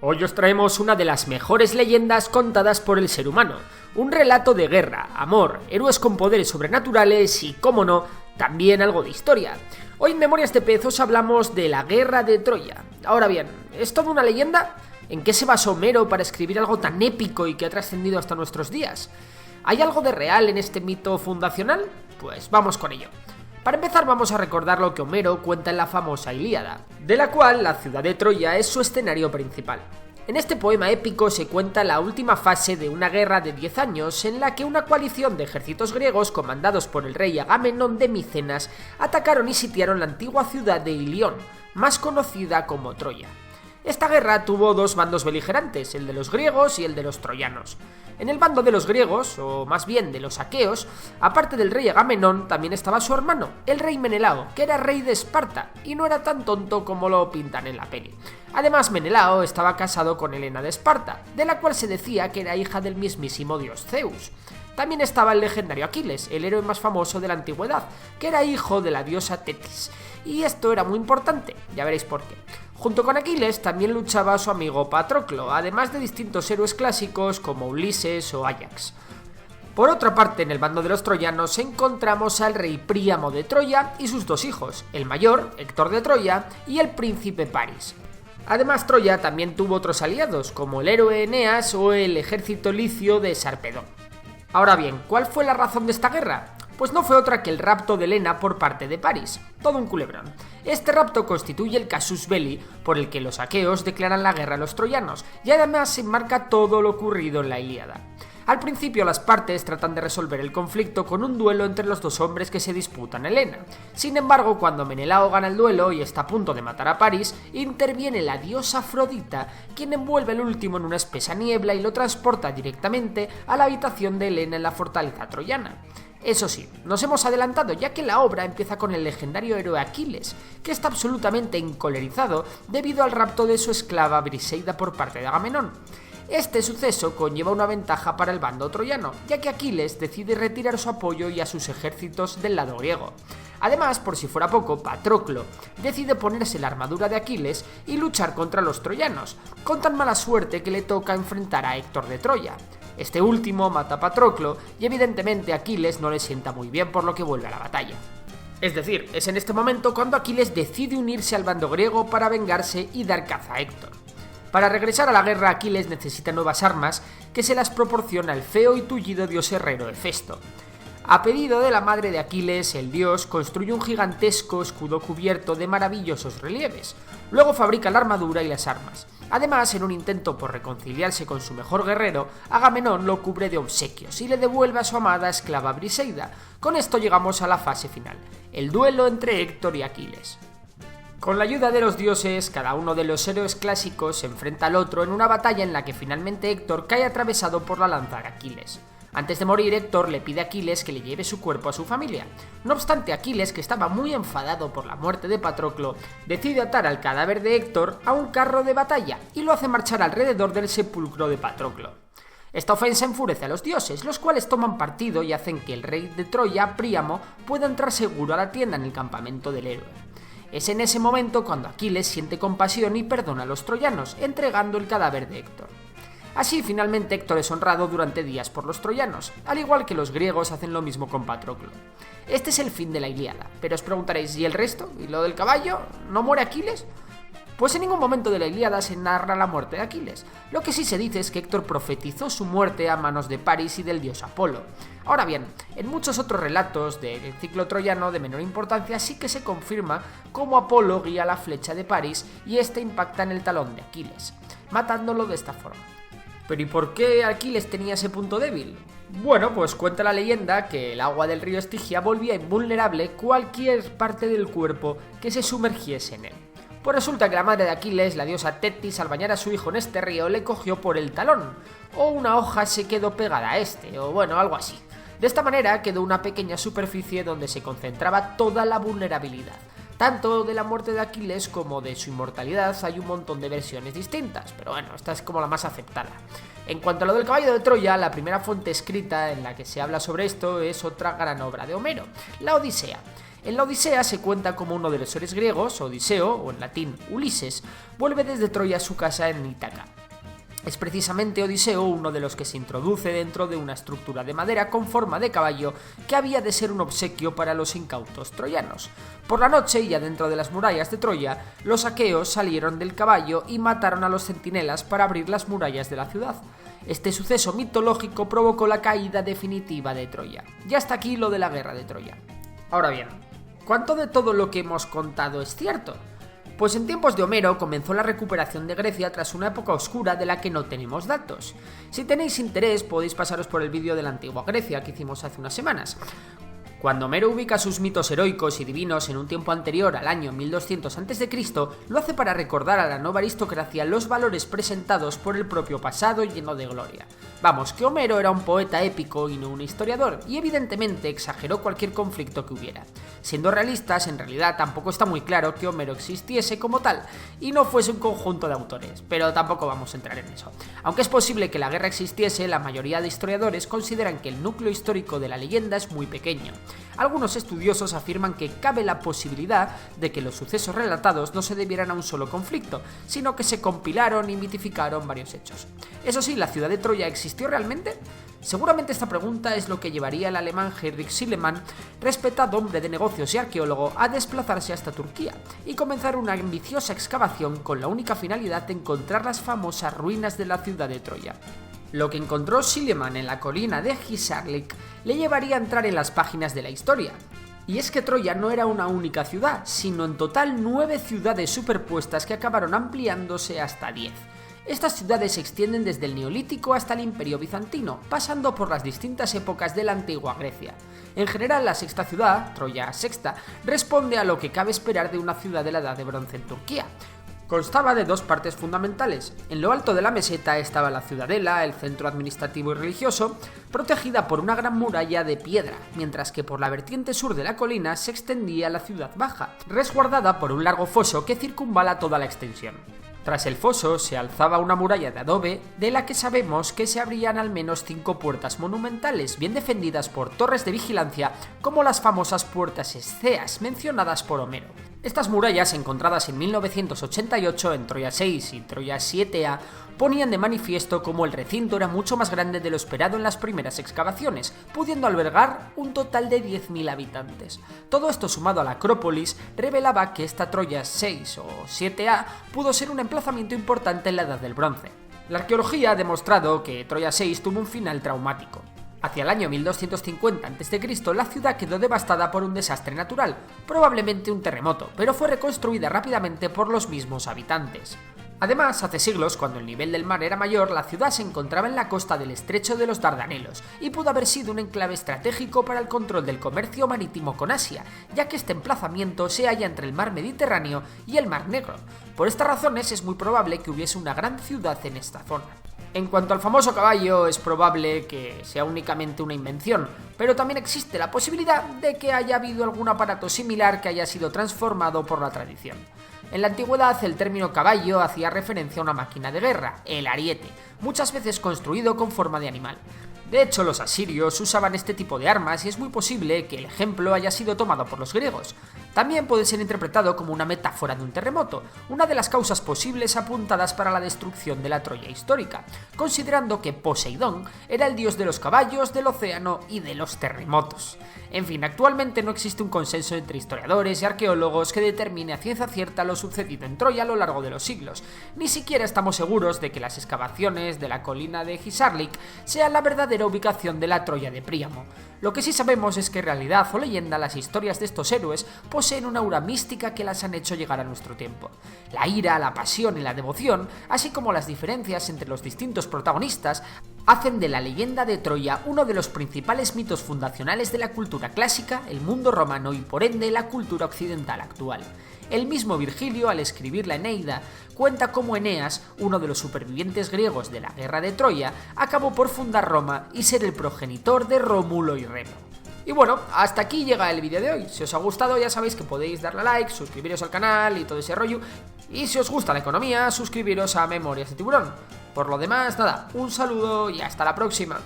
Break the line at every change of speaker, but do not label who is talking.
Hoy os traemos una de las mejores leyendas contadas por el ser humano, un relato de guerra, amor, héroes con poderes sobrenaturales y, cómo no, también algo de historia. Hoy en Memorias de Pez os hablamos de la Guerra de Troya. Ahora bien, ¿es toda una leyenda? ¿En qué se basó Homero para escribir algo tan épico y que ha trascendido hasta nuestros días? ¿Hay algo de real en este mito fundacional? Pues vamos con ello. Para empezar vamos a recordar lo que Homero cuenta en la famosa Ilíada, de la cual la ciudad de Troya es su escenario principal. En este poema épico se cuenta la última fase de una guerra de 10 años en la que una coalición de ejércitos griegos comandados por el rey Agamenón de Micenas atacaron y sitiaron la antigua ciudad de Ilión, más conocida como Troya. Esta guerra tuvo dos bandos beligerantes, el de los griegos y el de los troyanos. En el bando de los griegos, o más bien de los aqueos, aparte del rey Agamenón, también estaba su hermano, el rey Menelao, que era rey de Esparta, y no era tan tonto como lo pintan en la peli. Además, Menelao estaba casado con Helena de Esparta, de la cual se decía que era hija del mismísimo dios Zeus. También estaba el legendario Aquiles, el héroe más famoso de la antigüedad, que era hijo de la diosa Tetis. Y esto era muy importante, ya veréis por qué. Junto con Aquiles también luchaba su amigo Patroclo, además de distintos héroes clásicos como Ulises o Áyax. Por otra parte, en el bando de los troyanos encontramos al rey Príamo de Troya y sus dos hijos, el mayor, Héctor de Troya, y el príncipe Paris. Además, Troya también tuvo otros aliados, como el héroe Eneas o el ejército licio de Sarpedón. Ahora bien, ¿cuál fue la razón de esta guerra? Pues no fue otra que el rapto de Helena por parte de Paris, todo un culebrón. Este rapto constituye el casus belli por el que los aqueos declaran la guerra a los troyanos, y además se enmarca todo lo ocurrido en la Ilíada. Al principio las partes tratan de resolver el conflicto con un duelo entre los dos hombres que se disputan a Helena. Sin embargo, cuando Menelao gana el duelo y está a punto de matar a Paris, interviene la diosa Afrodita, quien envuelve al último en una espesa niebla y lo transporta directamente a la habitación de Helena en la fortaleza troyana. Eso sí, nos hemos adelantado ya que la obra empieza con el legendario héroe Aquiles, que está absolutamente encolerizado debido al rapto de su esclava Briseida por parte de Agamenón. Este suceso conlleva una ventaja para el bando troyano, ya que Aquiles decide retirar su apoyo y a sus ejércitos del lado griego. Además, por si fuera poco, Patroclo decide ponerse la armadura de Aquiles y luchar contra los troyanos, con tan mala suerte que le toca enfrentar a Héctor de Troya. Este último mata a Patroclo y evidentemente Aquiles no le sienta muy bien, por lo que vuelve a la batalla. Es decir, es en este momento cuando Aquiles decide unirse al bando griego para vengarse y dar caza a Héctor. Para regresar a la guerra, Aquiles necesita nuevas armas que se las proporciona el feo y tullido dios herrero Hefesto. A pedido de la madre de Aquiles, el dios construye un gigantesco escudo cubierto de maravillosos relieves. Luego fabrica la armadura y las armas. Además, en un intento por reconciliarse con su mejor guerrero, Agamenón lo cubre de obsequios y le devuelve a su amada esclava Briseida. Con esto llegamos a la fase final, el duelo entre Héctor y Aquiles. Con la ayuda de los dioses, cada uno de los héroes clásicos se enfrenta al otro en una batalla en la que finalmente Héctor cae atravesado por la lanza de Aquiles. Antes de morir, Héctor le pide a Aquiles que le lleve su cuerpo a su familia. No obstante, Aquiles, que estaba muy enfadado por la muerte de Patroclo, decide atar al cadáver de Héctor a un carro de batalla y lo hace marchar alrededor del sepulcro de Patroclo. Esta ofensa enfurece a los dioses, los cuales toman partido y hacen que el rey de Troya, Príamo, pueda entrar seguro a la tienda en el campamento del héroe. Es en ese momento cuando Aquiles siente compasión y perdona a los troyanos, entregando el cadáver de Héctor. Así, finalmente Héctor es honrado durante días por los troyanos, al igual que los griegos hacen lo mismo con Patroclo. Este es el fin de la Ilíada, pero os preguntaréis, ¿y el resto? ¿Y lo del caballo? ¿No muere Aquiles? Pues en ningún momento de la Ilíada se narra la muerte de Aquiles. Lo que sí se dice es que Héctor profetizó su muerte a manos de Paris y del dios Apolo. Ahora bien, en muchos otros relatos del ciclo troyano de menor importancia sí que se confirma cómo Apolo guía la flecha de Paris y ésta impacta en el talón de Aquiles, matándolo de esta forma. ¿Pero y por qué Aquiles tenía ese punto débil? Bueno, pues cuenta la leyenda que el agua del río Estigia volvía invulnerable cualquier parte del cuerpo que se sumergiese en él. Pues resulta que la madre de Aquiles, la diosa Tetis, al bañar a su hijo en este río, le cogió por el talón, o una hoja se quedó pegada a este, o bueno, algo así. De esta manera quedó una pequeña superficie donde se concentraba toda la vulnerabilidad. Tanto de la muerte de Aquiles como de su inmortalidad hay un montón de versiones distintas, pero bueno, esta es como la más aceptada. En cuanto a lo del caballo de Troya, la primera fuente escrita en la que se habla sobre esto es otra gran obra de Homero, la Odisea. En la Odisea se cuenta como uno de los héroes griegos, Odiseo, o en latín Ulises, vuelve desde Troya a su casa en Ítaca. Es precisamente Odiseo uno de los que se introduce dentro de una estructura de madera con forma de caballo que había de ser un obsequio para los incautos troyanos. Por la noche, ya dentro de las murallas de Troya, los aqueos salieron del caballo y mataron a los centinelas para abrir las murallas de la ciudad. Este suceso mitológico provocó la caída definitiva de Troya. Y hasta aquí lo de la guerra de Troya. Ahora bien, ¿cuánto de todo lo que hemos contado es cierto? Pues en tiempos de Homero comenzó la recuperación de Grecia tras una época oscura de la que no tenemos datos. Si tenéis interés podéis pasaros por el vídeo de la antigua Grecia que hicimos hace unas semanas. Cuando Homero ubica sus mitos heroicos y divinos en un tiempo anterior al año 1200 a.C., lo hace para recordar a la nueva aristocracia los valores presentados por el propio pasado lleno de gloria. Vamos, que Homero era un poeta épico y no un historiador, y evidentemente exageró cualquier conflicto que hubiera. Siendo realistas, en realidad tampoco está muy claro que Homero existiese como tal, y no fuese un conjunto de autores, pero tampoco vamos a entrar en eso. Aunque es posible que la guerra existiese, la mayoría de historiadores consideran que el núcleo histórico de la leyenda es muy pequeño. Algunos estudiosos afirman que cabe la posibilidad de que los sucesos relatados no se debieran a un solo conflicto, sino que se compilaron y mitificaron varios hechos. Eso sí, ¿la ciudad de Troya existió realmente? Seguramente esta pregunta es lo que llevaría al alemán Heinrich Schliemann, respetado hombre de negocios y arqueólogo, a desplazarse hasta Turquía y comenzar una ambiciosa excavación con la única finalidad de encontrar las famosas ruinas de la ciudad de Troya. Lo que encontró Schliemann en la colina de Hisarlik le llevaría a entrar en las páginas de la historia. Y es que Troya no era una única ciudad, sino en total 9 ciudades superpuestas que acabaron ampliándose hasta 10. Estas ciudades se extienden desde el Neolítico hasta el Imperio Bizantino, pasando por las distintas épocas de la antigua Grecia. En general, la sexta ciudad, Troya Sexta, responde a lo que cabe esperar de una ciudad de la Edad de Bronce en Turquía. Constaba de 2 partes fundamentales. En lo alto de la meseta estaba la ciudadela, el centro administrativo y religioso, protegida por una gran muralla de piedra, mientras que por la vertiente sur de la colina se extendía la ciudad baja, resguardada por un largo foso que circunvala toda la extensión. Tras el foso se alzaba una muralla de adobe, de la que sabemos que se abrían al menos 5 puertas monumentales, bien defendidas por torres de vigilancia, como las famosas puertas esceas mencionadas por Homero. Estas murallas, encontradas en 1988 en Troya 6 y Troya 7A, ponían de manifiesto cómo el recinto era mucho más grande de lo esperado en las primeras excavaciones, pudiendo albergar un total de 10.000 habitantes. Todo esto sumado a la Acrópolis revelaba que esta Troya 6 o 7A pudo ser un emplazamiento importante en la Edad del Bronce. La arqueología ha demostrado que Troya 6 tuvo un final traumático. Hacia el año 1250 a.C., la ciudad quedó devastada por un desastre natural, probablemente un terremoto, pero fue reconstruida rápidamente por los mismos habitantes. Además, hace siglos, cuando el nivel del mar era mayor, la ciudad se encontraba en la costa del estrecho de los Dardanelos y pudo haber sido un enclave estratégico para el control del comercio marítimo con Asia, ya que este emplazamiento se halla entre el mar Mediterráneo y el mar Negro. Por estas razones es muy probable que hubiese una gran ciudad en esta zona. En cuanto al famoso caballo, es probable que sea únicamente una invención, pero también existe la posibilidad de que haya habido algún aparato similar que haya sido transformado por la tradición. En la antigüedad, el término caballo hacía referencia a una máquina de guerra, el ariete, muchas veces construido con forma de animal. De hecho, los asirios usaban este tipo de armas y es muy posible que el ejemplo haya sido tomado por los griegos. También puede ser interpretado como una metáfora de un terremoto, una de las causas posibles apuntadas para la destrucción de la Troya histórica, considerando que Poseidón era el dios de los caballos, del océano y de los terremotos. En fin, actualmente no existe un consenso entre historiadores y arqueólogos que determine a ciencia cierta lo sucedido en Troya a lo largo de los siglos. Ni siquiera estamos seguros de que las excavaciones de la colina de Hisarlik sean la verdadera ubicación de la Troya de Príamo. Lo que sí sabemos es que en realidad o leyenda las historias de estos héroes poseen una aura mística que las han hecho llegar a nuestro tiempo. La ira, la pasión y la devoción, así como las diferencias entre los distintos protagonistas, hacen de la leyenda de Troya uno de los principales mitos fundacionales de la cultura clásica, el mundo romano y por ende la cultura occidental actual. El mismo Virgilio, al escribir la Eneida, cuenta cómo Eneas, uno de los supervivientes griegos de la guerra de Troya, acabó por fundar Roma y ser el progenitor de Rómulo y Remo. Y bueno, hasta aquí llega el vídeo de hoy. Si os ha gustado ya sabéis que podéis darle a like, suscribiros al canal y todo ese rollo. Y si os gusta la economía, suscribiros a Memorias de Tiburón. Por lo demás, nada, un saludo y hasta la próxima.